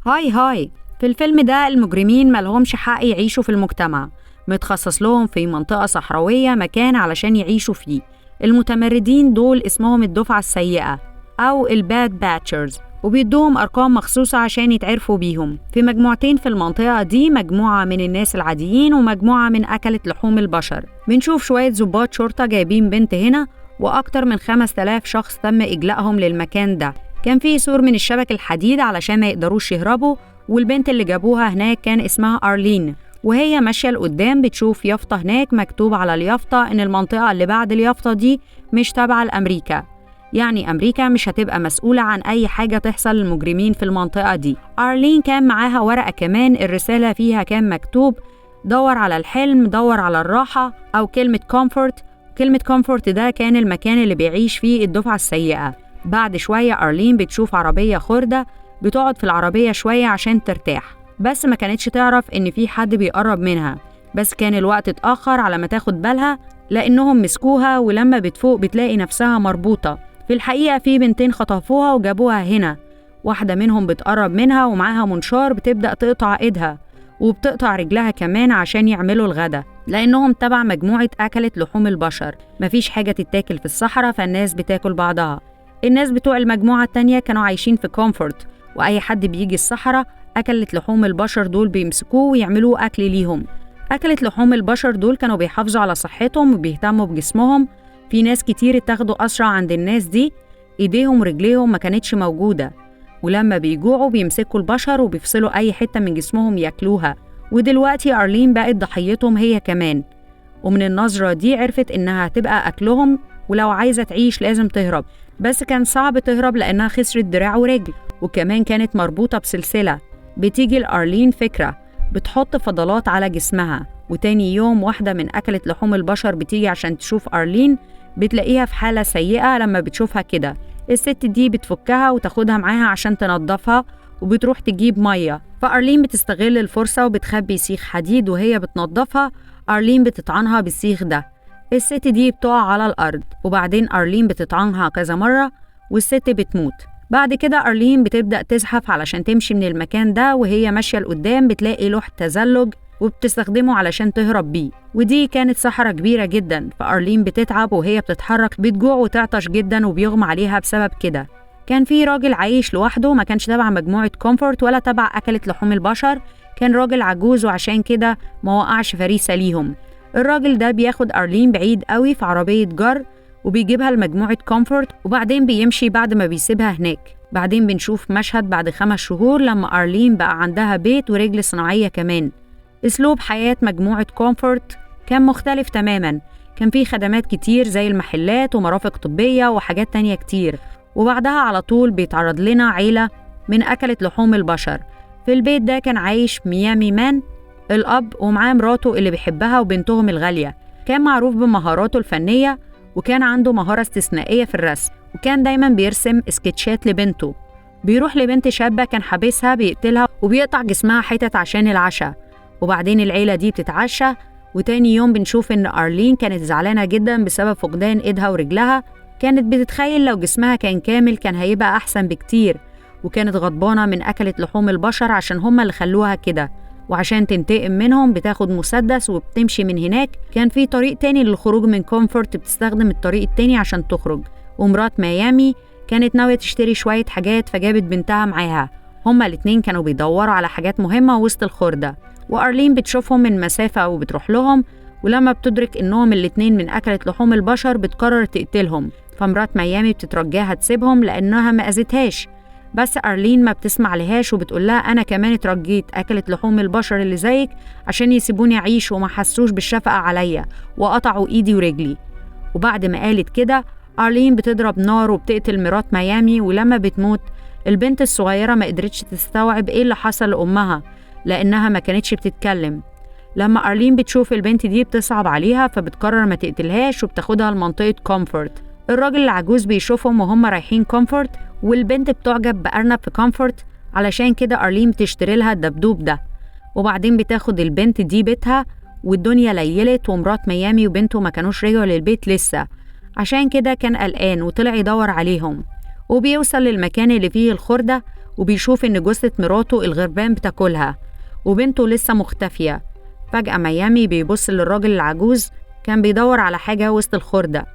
هاي في الفيلم ده المجرمين ملهمش حق يعيشوا في المجتمع، متخصص لهم في منطقة صحراوية مكان علشان يعيشوا فيه. المتمردين دول اسمهم الدفعة السيئة أو الباد باتشرز، وبيدوهم أرقام مخصوصة عشان يتعرفوا بيهم. في مجموعتين في المنطقة دي، مجموعة من الناس العاديين ومجموعة من أكلة لحوم البشر. بنشوف شوية ضباط شرطة جايبين بنت هنا، وأكتر من 5000 شخص تم إجلائهم للمكان ده. كان فيه سور من الشبك الحديد علشان ما يقدروش يهربوا، والبنت اللي جابوها هناك كان اسمها أرلين، وهي ماشية لقدام بتشوف يافطة هناك مكتوب على اليافطة إن المنطقة اللي بعد اليافطة دي مش تابعة لأمريكا، يعني أمريكا مش هتبقى مسؤولة عن أي حاجة تحصل للمجرمين في المنطقة دي. أرلين كان معاها ورقة كمان الرسالة فيها كان مكتوب دور على الحلم، دور على الراحة، أو كلمة كومفورت. كلمة كومفورت ده كان المكان اللي بيعيش فيه الدفعة السيئة. بعد شوية أرلين بتشوف عربية خردة، بتقعد في العربية شوية عشان ترتاح، بس ما كانتش تعرف إن في حد بيقرب منها. بس كان الوقت اتأخر على ما تاخد بالها لأنهم مسكوها، ولما بتفوق بتلاقي نفسها مربوطة. في الحقيقة في بنتين خطفوها وجابوها هنا، واحدة منهم بتقرب منها ومعاها منشار بتبدأ تقطع إيدها وبتقطع رجلها كمان عشان يعملوا الغدا، لأنهم تبع مجموعة أكلة لحوم البشر. مفيش حاجة تتاكل في الصحراء فالناس بتاكل بعضها. الناس بتوع المجموعة التانية كانوا عايشين في كومفورت، وأي حد بيجي الصحراء أكلة لحوم البشر دول بيمسكوه ويعملوه أكل ليهم. أكلة لحوم البشر دول كانوا بيحافظوا على صحتهم وبيهتموا بجسمهم. في ناس كتير اتاخدوا أسرع عند الناس دي، إيديهم ورجليهم ما كانتش موجودة، ولما بيجوعوا بيمسكوا البشر وبيفصلوا أي حتة من جسمهم ياكلوها. ودلوقتي أرلين بقت ضحيتهم هي كمان، ومن النظرة دي عرفت إنها هتبقى أكلهم، ولو عايزة تعيش لازم تهرب. بس كان صعب تهرب لأنها خسرت دراع ورجل، وكمان كانت مربوطة بسلسلة. بتيجي لأرلين فكرة، بتحط فضلات على جسمها، وتاني يوم واحدة من أكلة لحوم البشر بتيجي عشان تشوف أرلين، بتلاقيها في حالة سيئة. لما بتشوفها كده الست دي بتفكها وتاخدها معاها عشان تنظفها، وبتروح تجيب مية. فأرلين بتستغل الفرصة وبتخبي سيخ حديد، وهي بتنظفها أرلين بتطعنها بالسيخ ده. الست دي بتقع على الأرض، وبعدين أرلين بتطعنها كذا مرة والست بتموت. بعد كده أرلين بتبدأ تزحف علشان تمشي من المكان ده، وهي ماشية لقدام بتلاقي لوح تزلج وبتستخدمه علشان تهرب بيه. ودي كانت صحراء كبيرة جدا، فأرلين بتتعب وهي بتتحرك، بتجوع وتعطش جدا وبيغمى عليها بسبب كده. كان في راجل عايش لوحده، ما كانش تبع مجموعة كومفورت ولا تبع أكلة لحوم البشر، كان راجل عجوز وعشان كده ما وقعش فريسة ليهم. الراجل ده بياخد أرلين بعيد قوي في عربية جر وبيجيبها لمجموعة كومفورت، وبعدين بيمشي بعد ما بيسيبها هناك. بعدين بنشوف مشهد بعد 5 شهور لما أرلين بقى عندها بيت ورجل صناعية كمان. أسلوب حياة مجموعة كومفورت كان مختلف تماما، كان فيه خدمات كتير زي المحلات ومرافق طبية وحاجات تانية كتير. وبعدها على طول بيتعرض لنا عيلة من أكلة لحوم البشر. في البيت ده كان عايش ميامي مان، الأب ومعاه مراته اللي بيحبها وبنتهم الغالية. كان معروف بمهاراته الفنية، وكان عنده مهارة استثنائية في الرسم، وكان دايما بيرسم سكتشات لبنته. بيروح لبنت شابة كان حابسها بيقتلها وبيقطع جسمها حتت عشان العشاء. وبعدين العيلة دي بتتعشى، وتاني يوم بنشوف إن أرلين كانت زعلانة جدا بسبب فقدان إيدها ورجلها. كانت بتتخيل لو جسمها كان كامل كان هيبقى أحسن بكتير، وكانت غضبانة من أكلة لحوم البشر عشان هما اللي خلوها كده، وعشان تنتقم منهم بتاخد مسدس وبتمشي من هناك. كان في طريق تاني للخروج من كومفورت، بتستخدم الطريق التاني عشان تخرج. ومرات ميامي كانت ناوية تشتري شوية حاجات فجابت بنتها معاها. هما الاتنين كانوا بيدوروا على حاجات مهمة وسط الخردة، وأرلين بتشوفهم من مسافة وبتروح لهم، ولما بتدرك إنهم الاتنين من أكلة لحوم البشر بتقرر تقتلهم. فمرات ميامي بتترجاها تسيبهم لأنها ما أذتهاش، بس أرلين ما بتسمع لهاش وبتقول لها أنا كمان اترجيت أكلة لحوم البشر اللي زيك عشان يسيبوني أعيش وما حسوش بالشفقة عليا وقطعوا إيدي ورجلي. وبعد ما قالت كده أرلين بتضرب نار وبتقتل مرات ميامي. ولما بتموت البنت الصغيرة ما قدرتش تستوعب إيه اللي حصل لأمها لأنها ما كانتش بتتكلم. لما أرلين بتشوف البنت دي بتصعب عليها فبتقرر ما تقتلهاش وبتاخدها لمنطقة كومفورت. الراجل العجوز بيشوفهم وهم رايحين كومفورت، والبنت بتعجب بأرنب في كومفورت، علشان كده أرلين بتشتري لها الدبدوب ده. وبعدين بتاخد البنت دي بيتها، والدنيا ليلت ومرات ميامي وبنته ما كانوش رجعوا للبيت لسه، عشان كده كان قلقان وطلع يدور عليهم. وبيوصل للمكان اللي فيه الخردة، وبيشوف إن جثة مراته الغربان بتاكلها وبنته لسه مختفية. فجأة ميامي بيبص للراجل العجوز كان بيدور على حاجة وسط الخردة.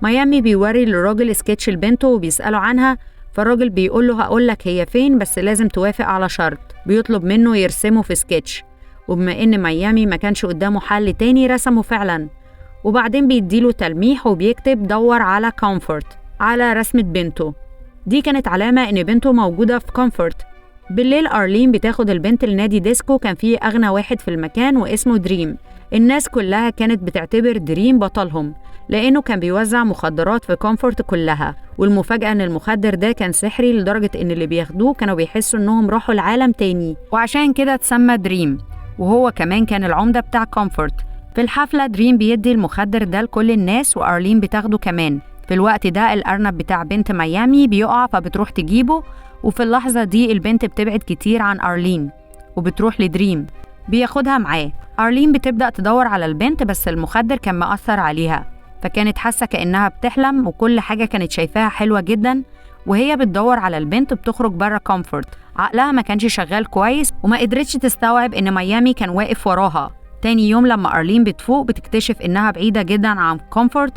ميامي بيوري للراجل سكتش لبنته وبيسأله عنها، فالراجل بيقوله هقولك هي فين بس لازم توافق على شرط. بيطلب منه يرسمه في سكتش، وبما إن ميامي ما كانش قدامه حل تاني رسمه فعلا. وبعدين بيديله تلميح وبيكتب دور على كومفورت على رسمة بنته. دي كانت علامة إن بنته موجودة في كومفورت. بالليل أرلين بتاخد البنت لنادي ديسكو كان فيه أغنى واحد في المكان واسمه دريم. الناس كلها كانت بتعتبر دريم بطلهم لأنه كان بيوزع مخدرات في كومفورت كلها، والمفاجأة إن المخدر ده كان سحري لدرجة إن اللي بياخدوه كانوا بيحسوا إنهم راحوا لعالم تاني، وعشان كده اتسمى دريم. وهو كمان كان العمدة بتاع كومفورت. في الحفلة دريم بيدي المخدر ده لكل الناس وأرلين بتاخده كمان. في الوقت ده الأرنب بتاع بنت ميامي بيقع فبتروح تجيبه، وفي اللحظة دي البنت بتبعد كتير عن أرلين وبتروح لدريم بياخدها معاه. أرلين بتبدأ تدور على البنت بس المخدر كان مأثر عليها، فكانت حاسة كأنها بتحلم وكل حاجة كانت شايفاها حلوة جدا. وهي بتدور على البنت بتخرج برا كومفورت، عقلها ما كانش شغال كويس وما قدرتش تستوعب إن ميامي كان واقف وراها. تاني يوم لما أرلين بتفوق بتكتشف إنها بعيدة جدا عن كومفورت.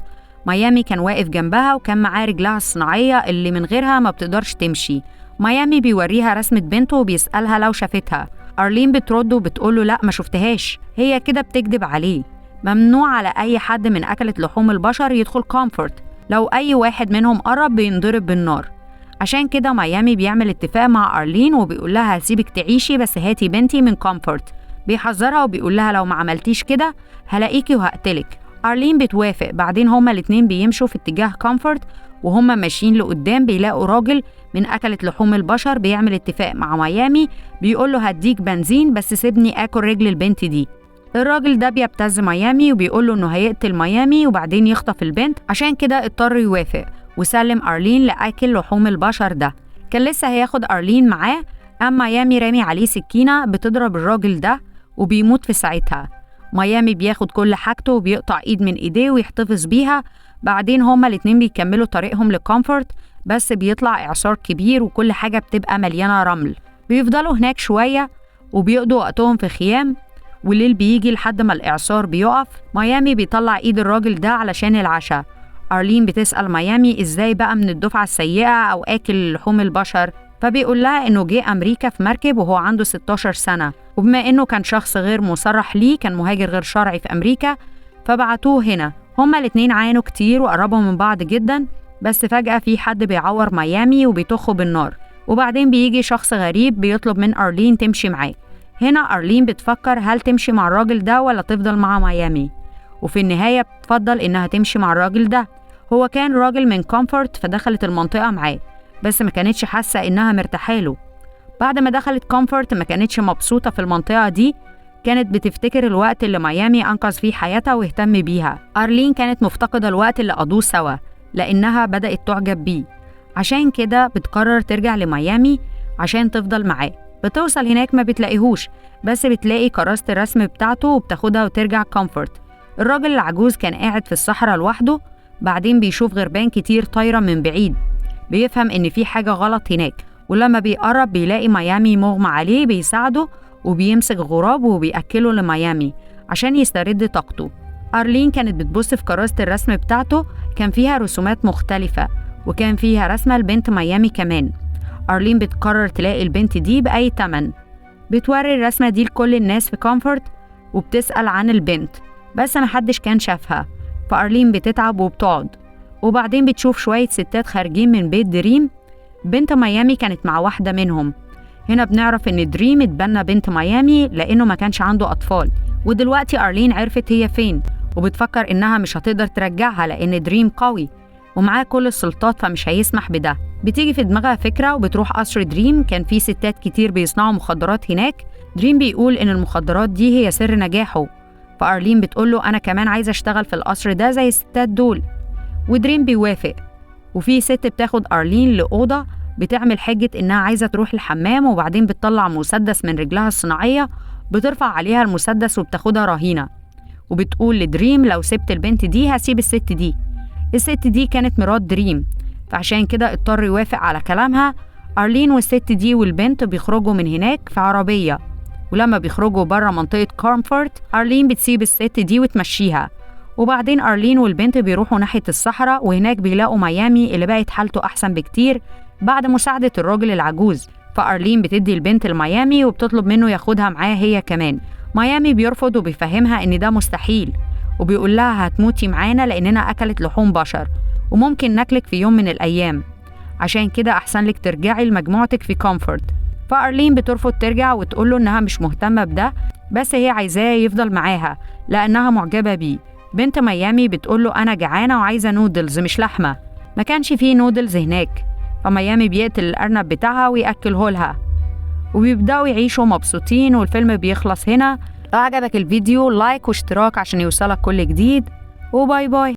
ميامي كان واقف جنبها وكان معاه رجلها الصناعية اللي من غيرها ما بتقدرش تمشي. ميامي بيوريها رسمة بنته وبيسألها لو شافتها. أرلين بترد وبتقوله لأ ما شفتهاش، هي كده بتكذب عليه. ممنوع على أي حد من أكلة لحوم البشر يدخل كومفورت، لو أي واحد منهم قرب بينضرب بالنار. عشان كده ميامي بيعمل اتفاق مع أرلين وبيقول لها هسيبك تعيشي بس هاتي بنتي من كومفورت. بيحذرها وبيقول لها لو ما عملتيش كده هلاقيكي وهقتلك. أرلين بتوافق. بعدين هما الاتنين بيمشوا في اتجاه كومفورت، وهما ماشيين لقدام بيلاقوا راجل من أكلة لحوم البشر بيعمل اتفاق مع ميامي، بيقول له هديك بنزين بس سيبني آكل رجل البنت دي. الراجل ده بيبتز ميامي وبيقول له إنه هيقتل ميامي وبعدين يخطف البنت، عشان كده اضطر يوافق وسلم أرلين لأكل لحوم البشر ده. كان لسه هياخد أرلين معاه، أما ميامي رامي عليه سكينة بتضرب الراجل ده وبيموت في ساعتها. ميامي بياخد كل حاجته وبيقطع إيد من إيديه ويحتفظ بيها. بعدين هما الاتنين بيكملوا طريقهم لكومفورت، بس بيطلع إعصار كبير وكل حاجة بتبقى مليانة رمل. بيفضلوا هناك شوية وبيقضوا وقتهم في خيام، والليل بيجي لحد ما الإعصار بيقف. ميامي بيطلع إيد الراجل ده علشان العشاء. أرلين بتسأل ميامي إزاي بقى من الدفعة السيئة أو آكل لحوم البشر، فبيقول لها إنه جه أمريكا في مركب وهو عنده 16 سنة، وبما إنه كان شخص غير مصرح ليه، كان مهاجر غير شرعي في أمريكا، فبعتوه هنا. هما الاتنين عانوا كتير وقربوا من بعض جدا، بس فجأة في حد بيعور ميامي وبيطخه بالنار، وبعدين بيجي شخص غريب بيطلب من أرلين تمشي معاه. هنا أرلين بتفكر هل تمشي مع الراجل ده ولا تفضل مع ميامي، وفي النهاية بتفضل إنها تمشي مع الراجل ده. هو كان راجل من كومفورت فدخلت المنطقة معاه، بس ما كانتش حاسة إنها مرتاحاله. بعد ما دخلت كومفورت ما كانتش مبسوطة في المنطقة دي، كانت بتفتكر الوقت اللي ميامي أنقذ فيه حياتها واهتم بيها. أرلين كانت مفتقدة الوقت اللي قضوه سوا لأنها بدأت تعجب بيه، عشان كده بتقرر ترجع لميامي عشان تفضل معاه. بتوصل هناك ما بتلاقيهوش، بس بتلاقي كراسة الرسم بتاعته وبتاخدها وترجع كومفورت. الراجل العجوز كان قاعد في الصحراء لوحده. بعدين بيشوف غربان كتير طايرة من بعيد، بيفهم إن في حاجة غلط هناك، ولما بيقرب بيلاقي ميامي مغمى عليه بيساعده وبيمسك غراب وبيأكله لميامي عشان يسترد طاقته. أرلين كانت بتبص في كراسة الرسم بتاعته، كان فيها رسومات مختلفة وكان فيها رسمة لبنت ميامي كمان. أرلين بتقرر تلاقي البنت دي بأي تمن. بتوري الرسمة دي لكل الناس في كومفورت وبتسأل عن البنت، بس محدش كان شافها. فأرلين بتتعب وبتقعد، وبعدين بتشوف شوية ستات خارجين من بيت دريم. بنت ميامي كانت مع واحدة منهم. هنا بنعرف إن دريم اتبنى بنت ميامي لأنه ما كانش عنده أطفال، ودلوقتي أرلين عرفت هي فين وبتفكر إنها مش هتقدر ترجعها لأن دريم قوي ومعاه كل السلطات فمش هيسمح بده. بتيجي في دماغها فكرة وبتروح قصر دريم، كان فيه ستات كتير بيصنعوا مخدرات هناك. دريم بيقول إن المخدرات دي هي سر نجاحه، فأرلين بتقوله أنا كمان عايزة أشتغل في القصر ده زي الستات دول، ودريم بيوافق. وفي ست بتاخد أرلين لأوضة بتعمل حجة إنها عايزة تروح الحمام، وبعدين بتطلع مسدس من رجلها الصناعية، بترفع عليها المسدس وبتاخدها رهينة، وبتقول لدريم لو سبت البنت دي هسيب الست دي. الست دي كانت مرات دريم، فعشان كده اضطر يوافق على كلامها. أرلين والست دي والبنت بيخرجوا من هناك في عربية، ولما بيخرجوا بره منطقة كومفورت أرلين بتسيب الست دي وتمشيها، وبعدين أرلين والبنت بيروحوا ناحية الصحراء، وهناك بيلاقوا ميامي اللي بقت حالته أحسن بكتير بعد مساعدة الراجل العجوز. فأرلين بتدي البنت لميامي وبتطلب منه ياخدها معاه هي كمان. ميامي بيرفض وبيفهمها إن ده مستحيل، وبيقول لها هتموتي معانا لأننا أكلت لحوم بشر وممكن ناكلك في يوم من الأيام، عشان كده أحسن لك ترجعي لمجموعتك في كومفورت. فأرلين بترفض ترجع وتقوله إنها مش مهتمة بده، بس هي عايزاه يفضل معاها لأنها معجبة بيه. بنت ميامي بتقوله أنا جعانة وعايزة نودلز مش لحمة، ما كانش فيه نودلز هناك. فميامي بيقتل الأرنب بتاعها ويأكله لها، وبيبدأوا يعيشوا مبسوطين، والفيلم بيخلص هنا. لو عجبك الفيديو لايك واشتراك عشان يوصلك كل جديد، وباي باي.